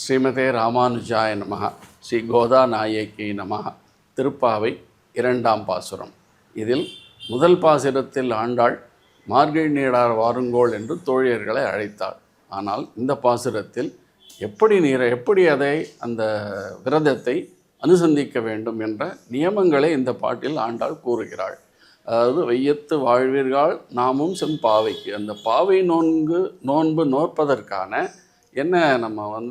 ஸ்ரீமதே ராமானுஜாய நமஹ. ஸ்ரீ கோதா நாயகி நமஹ. திருப்பாவை 2ஆம் பாசுரம். இதில் முதல் பாசுரத்தில் ஆண்டாள் மார்கழி நீரார் வாருங்கோள் என்று தோழியர்களை அழைத்தாள். ஆனால் இந்த பாசுரத்தில் எப்படி அதை அந்த விரதத்தை அனுசந்திக்க வேண்டும் என்ற நியமங்களை இந்த பாட்டில் ஆண்டாள் கூறுகிறாள். அதாவது வையத்து வாழ்வீர்கள் நாமும் செம்பாவைக்கு, அந்த பாவை நோன்பு நோற்பதற்கான என்ன நம்ம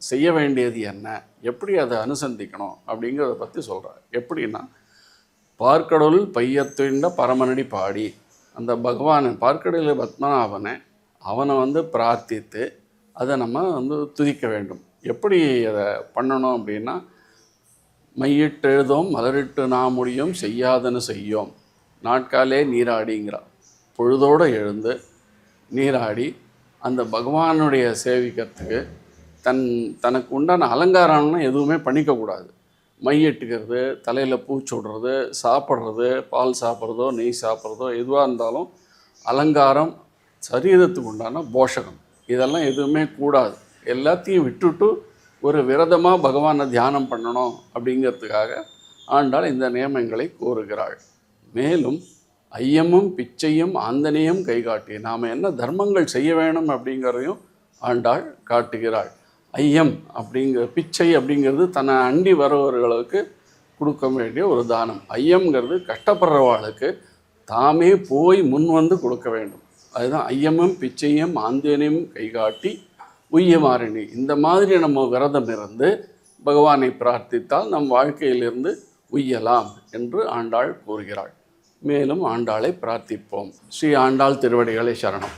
செய்ய வேண்டியது என்ன, எப்படி அதை அனுசந்திக்கணும் அப்படிங்கிறத பற்றி சொல்கிறார். எப்படின்னா, பார்க்கடல் பையத்துண்ட பரமனடி பாடி, அந்த பகவானை பார்க்கடலில் பத்மநாபனை அவனை பிரார்த்தித்து அதை நம்ம துதிக்க வேண்டும். எப்படி அதை பண்ணணும் அப்படின்னா, மையிட்டு எழுதோம் மலரிட்டு நாம் முடியும் செய்யாதன்னு செய்யோம் நாட்காலே நீராடிங்கிறார். பொழுதோடு எழுந்து நீராடி அந்த பகவானுடைய சேவிக்கிறதுக்கு தனக்கு உண்டான அலங்காரம்னா எதுவுமே பண்ணிக்கக்கூடாது. மையிட்டுக்கிறது, தலையில் பூச்சுடுறது, சாப்பிட்றது, பால் சாப்பிட்றதோ நெய் சாப்பிட்றதோ எதுவாக இருந்தாலும் அலங்காரம், சரீரத்துக்கு உண்டான போஷகம் இதெல்லாம் எதுவுமே கூடாது. எல்லாத்தையும் விட்டுட்டு ஒரு விரதமாக பகவானை தியானம் பண்ணணும் அப்படிங்கிறதுக்காக ஆண்டாள் இந்த நியமங்களை கூறுகிறாள். மேலும் ஐயமும் பிச்சையும் ஆந்தனையும் கைகாட்டி நாம் என்ன தர்மங்கள் செய்ய வேணும் அப்படிங்கிறதையும் ஆண்டாள் காட்டுகிறாள். ஐயம் பிச்சை அப்படிங்கிறது தன்னை அண்டி வரவர்களுக்கு கொடுக்க வேண்டிய ஒரு தானம். ஐயம்ங்கிறது கஷ்டப்படுறவாளுக்கு தாமே போய் முன் கொடுக்க வேண்டும். அதுதான் ஐயமும் பிச்சையும் ஆந்தனையும் கைகாட்டி உய்யமாறினி. இந்த மாதிரி நம்ம விரதம் இருந்து பகவானை பிரார்த்தித்தால் நம் வாழ்க்கையிலிருந்து உய்யலாம் என்று ஆண்டாள் கூறுகிறாள். மேலும் ஆண்டாளை பிரார்த்திப்போம். ஸ்ரீ ஆண்டாள் திருவடிகளை சரணம்.